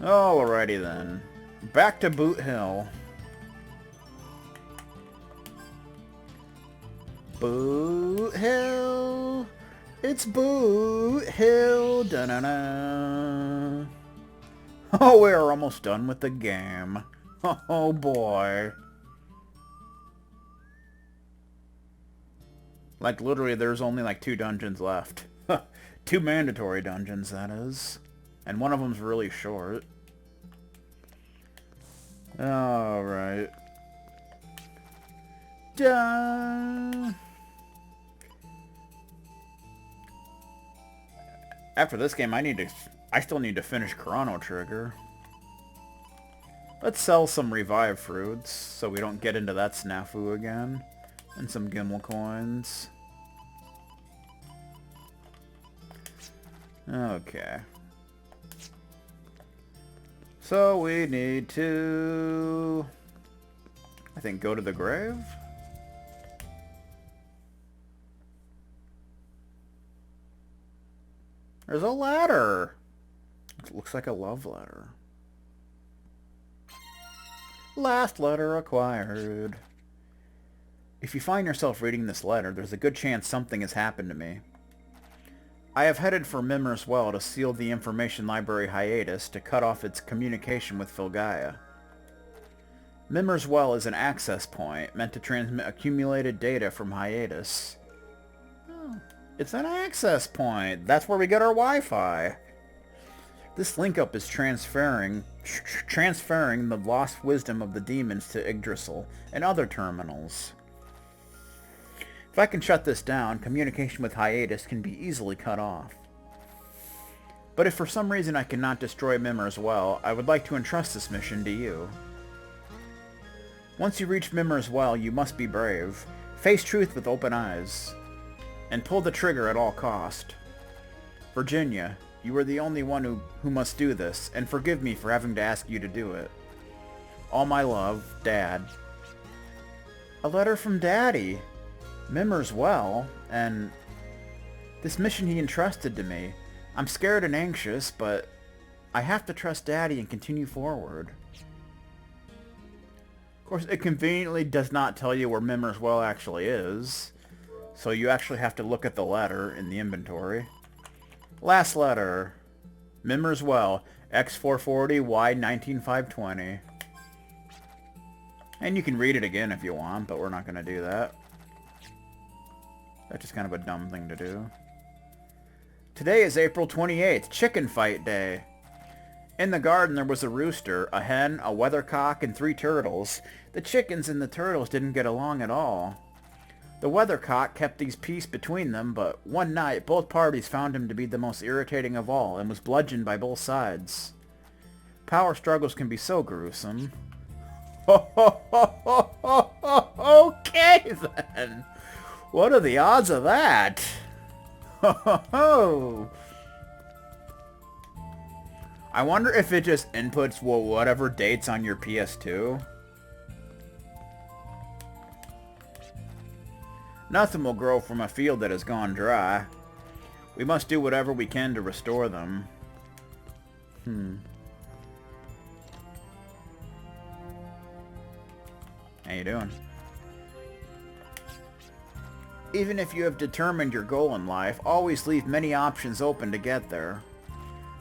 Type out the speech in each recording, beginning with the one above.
Alrighty then. Back to Boot Hill. Boot Hill. It's Boot Hill. Da-na-na. Oh, we're almost done with the game. Oh boy. Like literally there's only like 2 dungeons left. 2 mandatory dungeons, that is. And one of them's really short. Alright. After this game, I still need to finish Chrono Trigger. Let's sell some revive fruits so we don't get into that snafu again. And some Gimel coins. Okay. So we need to, I think, go to the grave? There's a ladder! It looks like a love letter. Last letter acquired. If you find yourself reading this letter, there's a good chance something has happened to me. I have headed for Mimmer's Well to seal the information library hiatus to cut off its communication with Filgaia. Mimmer's Well is an access point meant to transmit accumulated data from hiatus. Oh, it's an access point. That's where we get our Wi-Fi. This link-up is transferring the lost wisdom of the demons to Yggdrasil and other terminals. If I can shut this down, communication with hiatus can be easily cut off. But if for some reason I cannot destroy Mimmer's Well, I would like to entrust this mission to you. Once you reach Mimmer's Well, you must be brave, face truth with open eyes, and pull the trigger at all cost. Virginia, you are the only one who must do this, and forgive me for having to ask you to do it. All my love, Dad. A letter from Daddy. Mimmer's Well, and this mission he entrusted to me. I'm scared and anxious, but I have to trust Daddy and continue forward. Of course, it conveniently does not tell you where Mimmer's Well actually is, so you actually have to look at the letter in the inventory. Last letter. Mimmer's Well, X440, Y19520. And you can read it again if you want, but we're not going to do that. That's just kind of a dumb thing to do. Today is April 28th, Chicken Fight Day. In the garden there was a rooster, a hen, a weathercock, and 3 turtles. The chickens and the turtles didn't get along at all. The weathercock kept these peace between them, but one night both parties found him to be the most irritating of all and was bludgeoned by both sides. Power struggles can be so gruesome. Okay then. What are the odds of that? I wonder if it just inputs whatever dates on your PS2. Nothing will grow from a field that has gone dry. We must do whatever we can to restore them. How you doing? Even if you have determined your goal in life, always leave many options open to get there.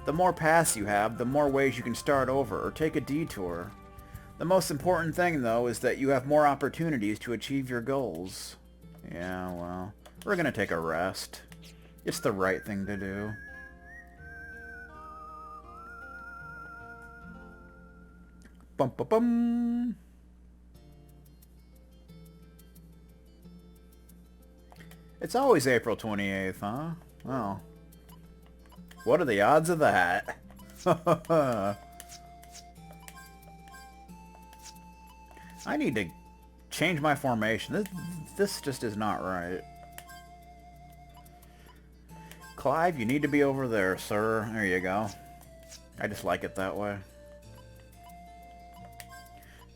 The more paths you have, the more ways you can start over or take a detour. The most important thing, though, is that you have more opportunities to achieve your goals. Yeah, well, we're gonna take a rest. It's the right thing to do. Bum bum bum. It's always April 28th, huh? Well, what are the odds of that? I need to change my formation. This just is not right. Clive, you need to be over there, sir. There you go. I just like it that way.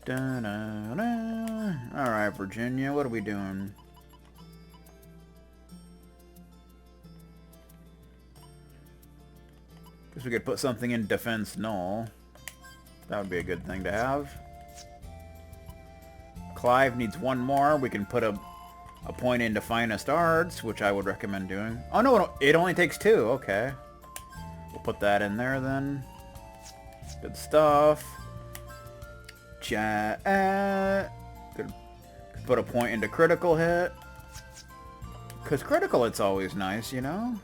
Da-da-da. Alright, Virginia, what are we doing? Guess we could put something in defense null. That would be a good thing to have. Clive needs one more. We can put a point into Finest Arts, which I would recommend doing. Oh no, it only takes 2. Okay. We'll put that in there then. Good stuff. Could put a point into Critical Hit. Because Critical Hit's always nice, you know?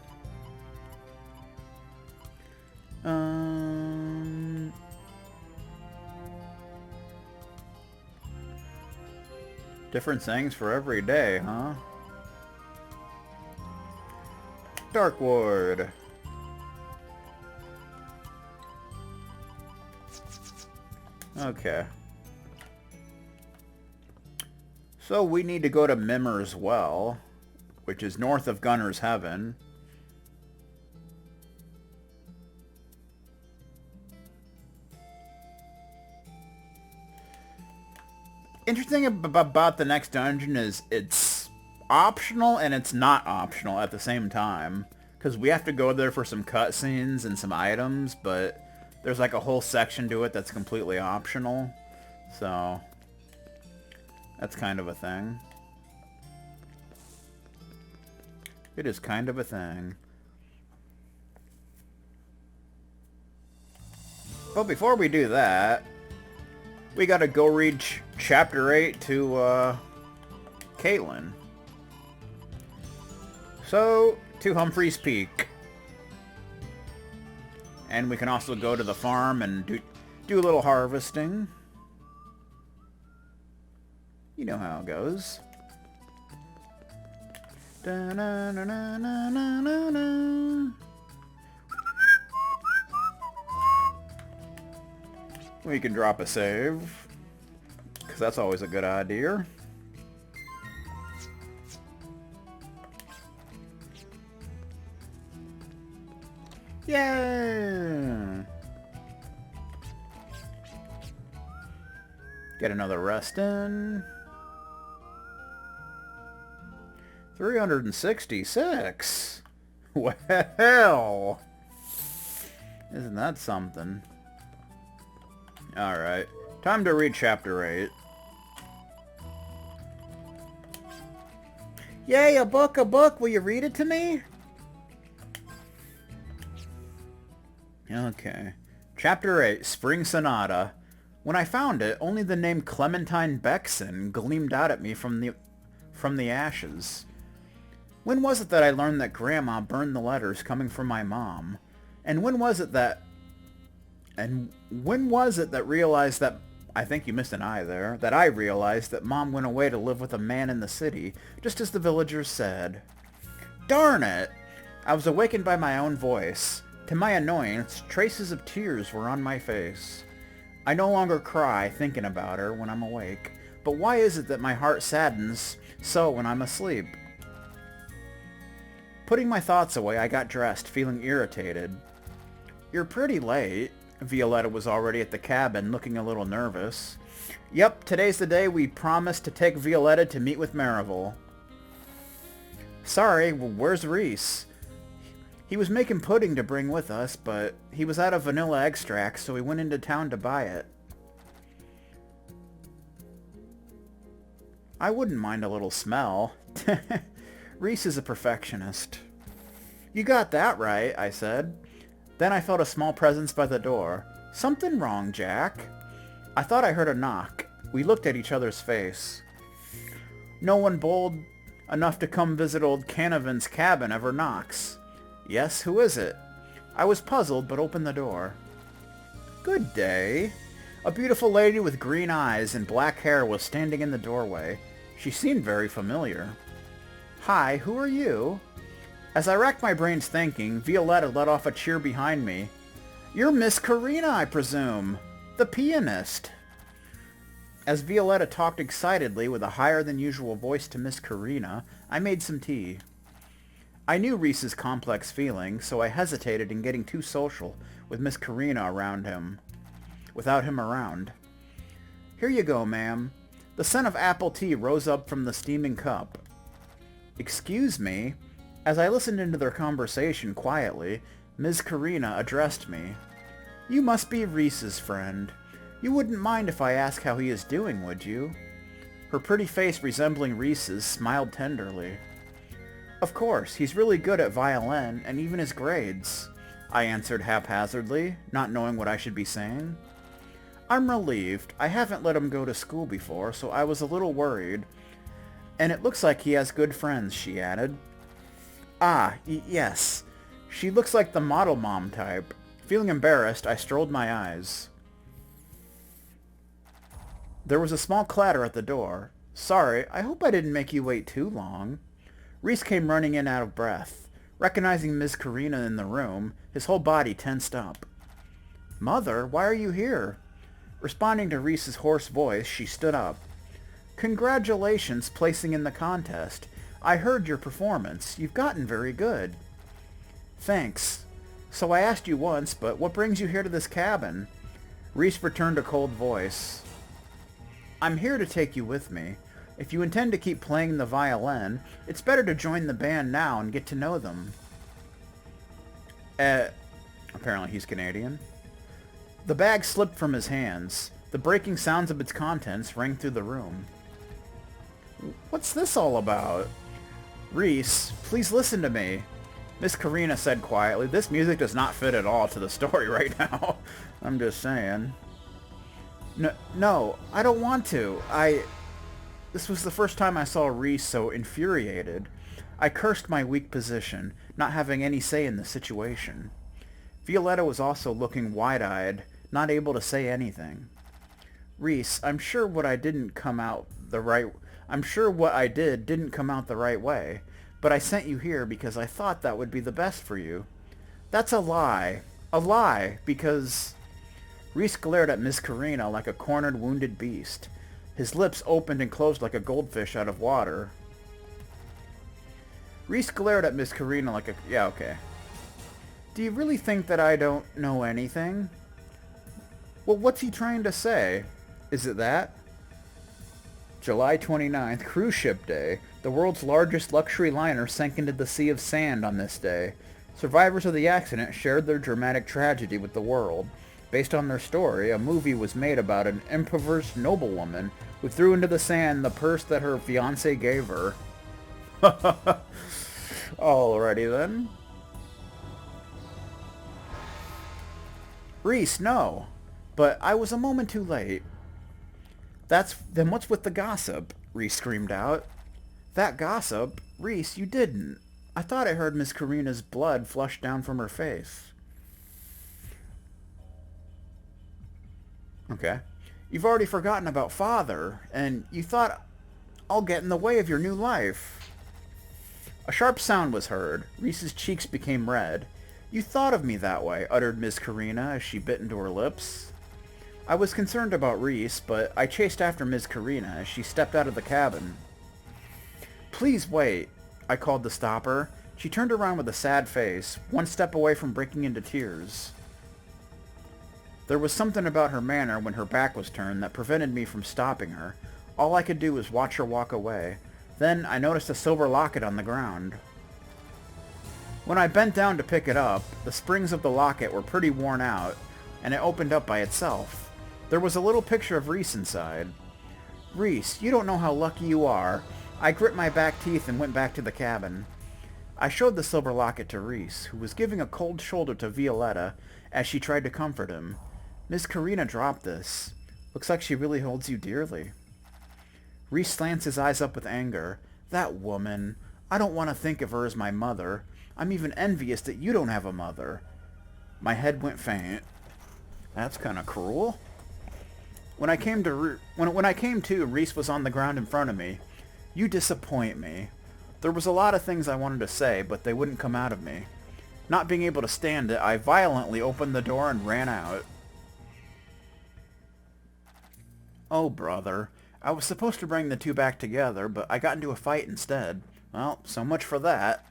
Different things for every day, huh? Dark Ward. Okay. So we need to go to Mimmer's Well, which is north of Gunner's Heaven. Interesting about the next dungeon is it's optional and it's not optional at the same time. Because we have to go there for some cutscenes and some items, but there's like a whole section to it that's completely optional. So that's kind of a thing. It is kind of a thing. But before we do that, we gotta go read Chapter 8 to, Caitlin. So, to Humphrey's Peak. And we can also go to the farm and do a little harvesting. You know how it goes. Da-na-na-na-na-na-na. We can drop a save, because that's always a good idea. Yeah. Get another rest in. 366. Well, isn't that something? Alright. Time to read Chapter 8. Yay, a book, a book! Will you read it to me? Okay. Chapter 8, Spring Sonata. When I found it, only the name Clementine Bexon gleamed out at me from the ashes. When was it that I learned that Grandma burned the letters coming from my mom? And when was it that realized that, I think you missed an I there, that I realized that Mom went away to live with a man in the city, just as the villagers said? Darn it! I was awakened by my own voice. To my annoyance, traces of tears were on my face. I no longer cry thinking about her when I'm awake, but why is it that my heart saddens so when I'm asleep? Putting my thoughts away, I got dressed, feeling irritated. You're pretty late. Violetta was already at the cabin, looking a little nervous. Yep, today's the day we promised to take Violetta to meet with Marival. Sorry, well, where's Reese? He was making pudding to bring with us, but he was out of vanilla extract, so we went into town to buy it. I wouldn't mind a little smell. Reese is a perfectionist. You got that right, I said. Then I felt a small presence by the door. Something wrong, Jack? I thought I heard a knock. We looked at each other's face. No one bold enough to come visit old Canavan's cabin ever knocks. Yes, who is it? I was puzzled, but opened the door. Good day. A beautiful lady with green eyes and black hair was standing in the doorway. She seemed very familiar. Hi, who are you? As I racked my brains thinking, Violetta let off a cheer behind me. You're Miss Karina, I presume. The pianist. As Violetta talked excitedly with a higher-than-usual voice to Miss Karina, I made some tea. I knew Reese's complex feelings, so I hesitated in getting too social with Miss Karina without him around. Here you go, ma'am. The scent of apple tea rose up from the steaming cup. Excuse me. As I listened into their conversation quietly, Ms. Karina addressed me. You must be Reese's friend. You wouldn't mind if I ask how he is doing, would you? Her pretty face resembling Reese's smiled tenderly. Of course, he's really good at violin, and even his grades, I answered haphazardly, not knowing what I should be saying. I'm relieved. I haven't let him go to school before, so I was a little worried. And it looks like he has good friends, she added. Ah, yes. She looks like the model mom type. Feeling embarrassed, I strolled my eyes. There was a small clatter at the door. Sorry, I hope I didn't make you wait too long. Reese came running in out of breath. Recognizing Miss Karina in the room, his whole body tensed up. Mother, why are you here? Responding to Reese's hoarse voice, she stood up. Congratulations placing in the contest. I heard your performance. You've gotten very good. Thanks. So I asked you once, but what brings you here to this cabin? Reese returned a cold voice. I'm here to take you with me. If you intend to keep playing the violin, it's better to join the band now and get to know them. Apparently he's Canadian. The bag slipped from his hands. The breaking sounds of its contents rang through the room. What's this all about? Reese, please listen to me. Miss Karina said quietly, this music does not fit at all to the story right now. I'm just saying. No, I don't want to. This was the first time I saw Reese so infuriated. I cursed my weak position, not having any say in the situation. Violetta was also looking wide-eyed, not able to say anything. Reese, I'm sure what I did didn't come out the right way, but I sent you here because I thought that would be the best for you. That's a lie. A lie, because... Reese glared at Miss Karina like a cornered, wounded beast. His lips opened and closed like a goldfish out of water. Reese glared at Miss Karina like a... Yeah, okay. Do you really think that I don't know anything? Well, what's he trying to say? Is it that? July 29th, Cruise Ship Day. The world's largest luxury liner sank into the sea of sand on this day. Survivors of the accident shared their dramatic tragedy with the world. Based on their story, a movie was made about an impoverished noblewoman who threw into the sand the purse that her fiancé gave her. Alrighty then. Reese, no. But I was a moment too late. Then what's with the gossip? Reese screamed out. That gossip? Reese, you didn't. I thought I heard Miss Karina's blood flush down from her face. Okay. You've already forgotten about Father, and you thought I'll get in the way of your new life. A sharp sound was heard. Reese's cheeks became red. You thought of me that way, uttered Miss Karina as she bit into her lips. I was concerned about Reese, but I chased after Miss Karina as she stepped out of the cabin. Please wait, I called to stop her. She turned around with a sad face, one step away from breaking into tears. There was something about her manner when her back was turned that prevented me from stopping her. All I could do was watch her walk away. Then I noticed a silver locket on the ground. When I bent down to pick it up, the springs of the locket were pretty worn out, and it opened up by itself. There was a little picture of Reese inside. Reese, you don't know how lucky you are. I grit my back teeth and went back to the cabin. I showed the silver locket to Reese, who was giving a cold shoulder to Violetta as she tried to comfort him. Miss Karina dropped this. Looks like she really holds you dearly. Reese slants his eyes up with anger. That woman. I don't want to think of her as my mother. I'm even envious that you don't have a mother. My head went faint. That's kind of cruel. When I came to, Reese was on the ground in front of me. You disappoint me. There was a lot of things I wanted to say, but they wouldn't come out of me. Not being able to stand it, I violently opened the door and ran out. Oh, brother. I was supposed to bring the two back together, but I got into a fight instead. Well, so much for that.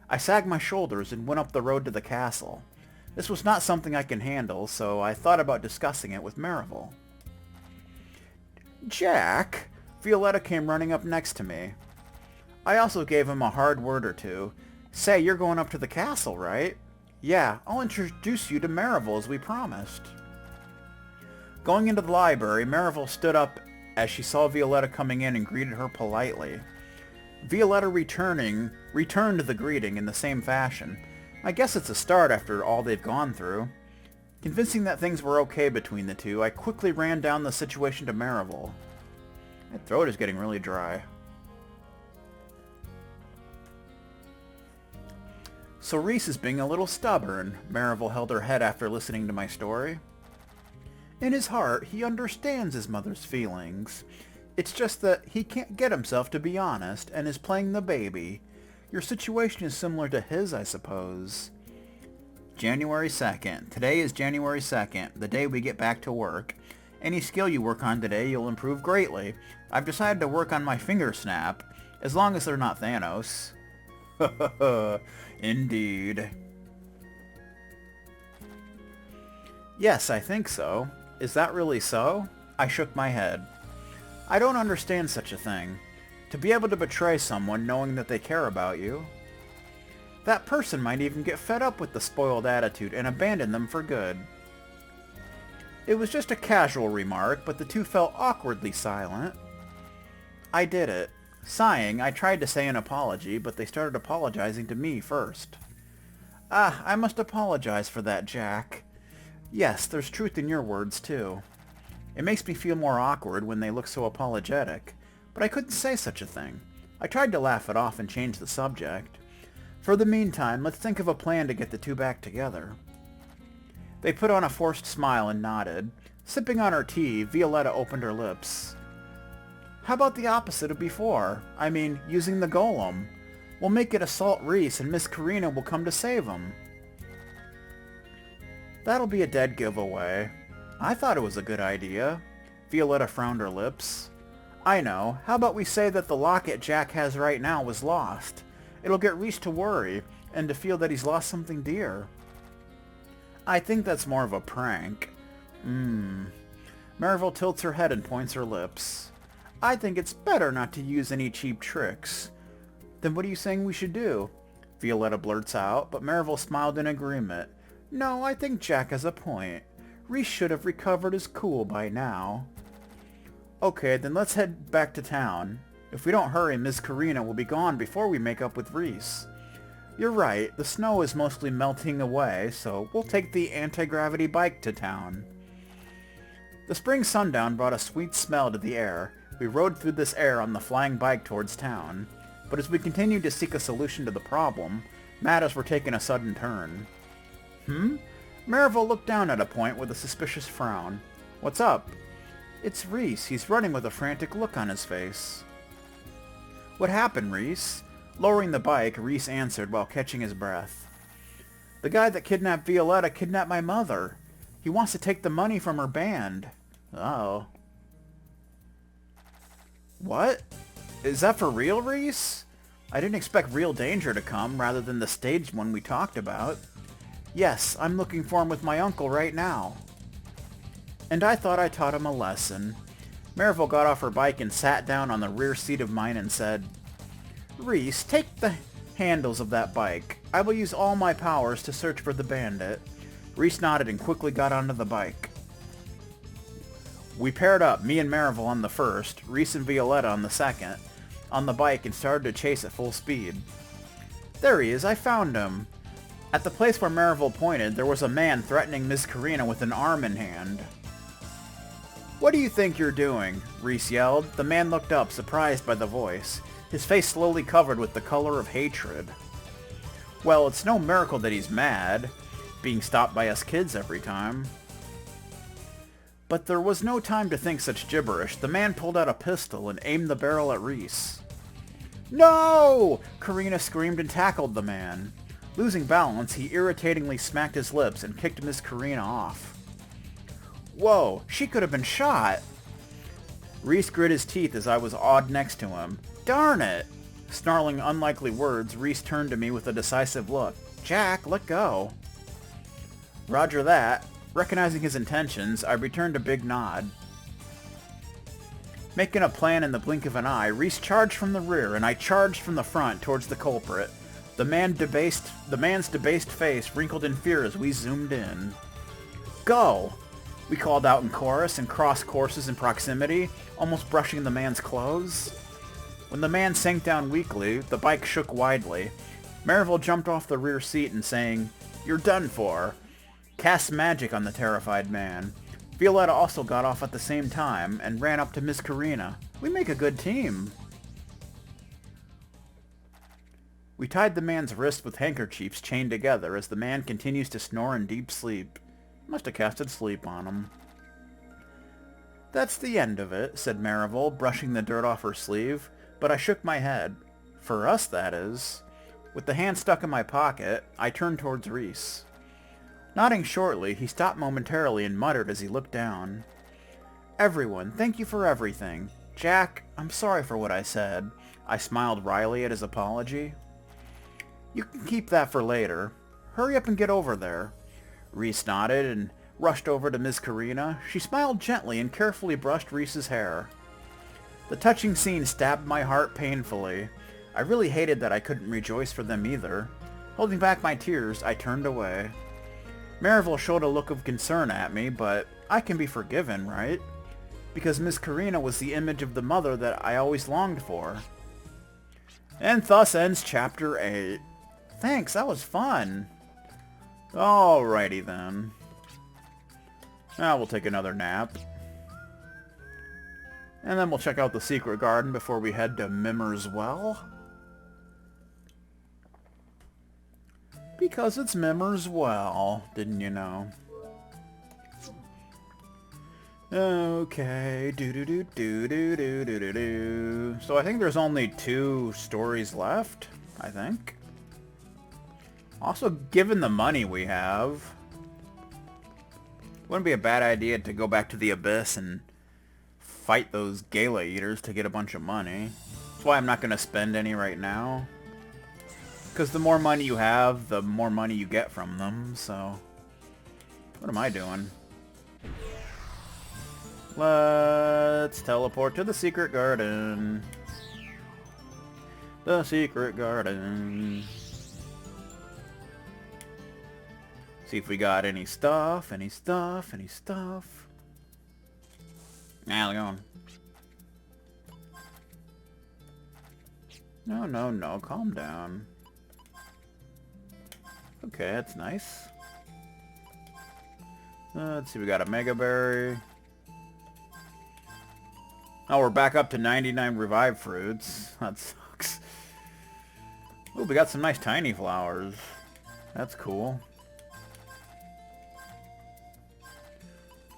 I sagged my shoulders and went up the road to the castle. This was not something I can handle, so I thought about discussing it with Marival. Jack! Violetta came running up next to me. I also gave him a hard word or two. Say, you're going up to the castle, right? Yeah, I'll introduce you to Marival as we promised. Going into the library, Marival stood up as she saw Violetta coming in and greeted her politely. Violetta returned the greeting in the same fashion. I guess it's a start after all they've gone through. Convincing that things were okay between the two, I quickly ran down the situation to Marival. My throat is getting really dry. So Reese is being a little stubborn. Marival held her head after listening to my story. In his heart, he understands his mother's feelings. It's just that he can't get himself to be honest and is playing the baby. Your situation is similar to his, I suppose. January 2nd. Today is January 2nd, the day we get back to work. Any skill you work on today, you'll improve greatly. I've decided to work on my finger snap, as long as they're not Thanos. Indeed. Yes, I think so. Is that really so? I shook my head. I don't understand such a thing. To be able to betray someone knowing that they care about you. That person might even get fed up with the spoiled attitude and abandon them for good. It was just a casual remark, but the two fell awkwardly silent. I did it. Sighing, I tried to say an apology, but they started apologizing to me first. Ah, I must apologize for that, Jack. Yes, there's truth in your words, too. It makes me feel more awkward when they look so apologetic, but I couldn't say such a thing. I tried to laugh it off and change the subject. For the meantime, let's think of a plan to get the two back together. They put on a forced smile and nodded. Sipping on her tea, Violetta opened her lips. How about the opposite of before? I mean, using the golem. We'll make it assault Reese and Miss Karina will come to save him. That'll be a dead giveaway. I thought it was a good idea. Violetta frowned her lips. I know. How about we say that the locket Jack has right now was lost? It'll get Reese to worry, and to feel that he's lost something dear. I think that's more of a prank. Marival tilts her head and points her lips. I think it's better not to use any cheap tricks. Then what are you saying we should do? Violetta blurts out, but Marival smiled in agreement. No, I think Jack has a point. Reese should have recovered his cool by now. Okay, then let's head back to town. If we don't hurry, Miss Karina will be gone before we make up with Reese. You're right, the snow is mostly melting away, so we'll take the anti-gravity bike to town. The spring sundown brought a sweet smell to the air. We rode through this air on the flying bike towards town. But as we continued to seek a solution to the problem, matters were taking a sudden turn. Marival looked down at a point with a suspicious frown. What's up? It's Reese. He's running with a frantic look on his face. What happened, Reese? Lowering the bike, Reese answered while catching his breath. The guy that kidnapped Violetta kidnapped my mother. He wants to take the money from her band. Oh. What? Is that for real, Reese? I didn't expect real danger to come rather than the staged one we talked about. Yes, I'm looking for him with my uncle right now. And I thought I taught him a lesson. Marival got off her bike and sat down on the rear seat of mine and said, Reese, take the handles of that bike. I will use all my powers to search for the bandit. Reese nodded and quickly got onto the bike. We paired up, me and Marival on the first, Reese and Violetta on the second, on the bike and started to chase at full speed. There he is, I found him. At the place where Marival pointed, there was a man threatening Miss Karina with an arm in hand. What do you think you're doing? Reese yelled. The man looked up, surprised by the voice, his face slowly covered with the color of hatred. Well, it's no miracle that he's mad, being stopped by us kids every time. But there was no time to think such gibberish. The man pulled out a pistol and aimed the barrel at Reese. No! Karina screamed and tackled the man. Losing balance, he irritatingly smacked his lips and kicked Miss Karina off. Whoa, she could have been shot! Reese grit his teeth as I was awed next to him. Darn it! Snarling unlikely words, Reese turned to me with a decisive look. Jack, let go. Roger that. Recognizing his intentions, I returned a big nod. Making a plan in the blink of an eye, Reese charged from the rear and I charged from the front towards the culprit. The man's debased face wrinkled in fear as we zoomed in. Go! We called out in chorus and crossed courses in proximity, almost brushing the man's clothes. When the man sank down weakly, the bike shook widely. Marvel jumped off the rear seat and saying, "You're done for," cast magic on the terrified man. Violetta also got off at the same time and ran up to Miss Karina. We make a good team. We tied the man's wrist with handkerchiefs chained together as the man continues to snore in deep sleep. Must have casted sleep on him. That's the end of it, said Marival, brushing the dirt off her sleeve, but I shook my head. For us, that is. With the hand stuck in my pocket, I turned towards Reese. Nodding shortly, he stopped momentarily and muttered as he looked down. Everyone, thank you for everything. Jack, I'm sorry for what I said. I smiled wryly at his apology. You can keep that for later. Hurry up and get over there. Reese nodded and rushed over to Miss Karina. She smiled gently and carefully brushed Reese's hair. The touching scene stabbed my heart painfully. I really hated that I couldn't rejoice for them either. Holding back my tears, I turned away. Marival showed a look of concern at me, but I can be forgiven, right? Because Miss Karina was the image of the mother that I always longed for. And thus ends Chapter 8. Thanks, that was fun. Alrighty then. Now we'll take another nap. And then we'll check out the secret garden before we head to Mimmer's Well. Because it's Mimmer's Well, didn't you know? Okay, do-do-do-do-do-do-do-do-do. So I think there's only 2 stories left, I think. Also, given the money we have, wouldn't be a bad idea to go back to the Abyss and fight those Gala Eaters to get a bunch of money. That's why I'm not going to spend any right now. Because the more money you have, the more money you get from them, so... What am I doing? Let's teleport to the secret garden. The secret garden. See if we got any stuff, any stuff, any stuff. Nah, we're going. No, no, no, calm down. Okay, that's nice. Let's see, we got a Mega Berry. Oh, we're back up to 99 revived fruits. That sucks. Ooh, we got some nice tiny flowers. That's cool.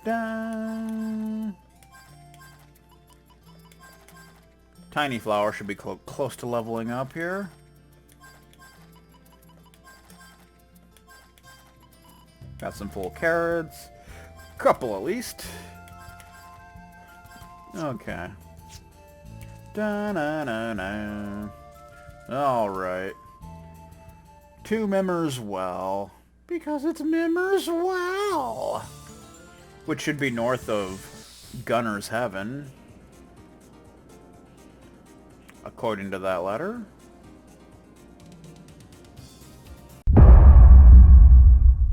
Dun. Tiny flower should be close to leveling up here. Got some full carrots. Couple at least. Okay. Da-na-na-na. Alright. To Mimmer's Well. Because it's Mimmer's Well. Which should be north of Gunner's Heaven. According to that letter.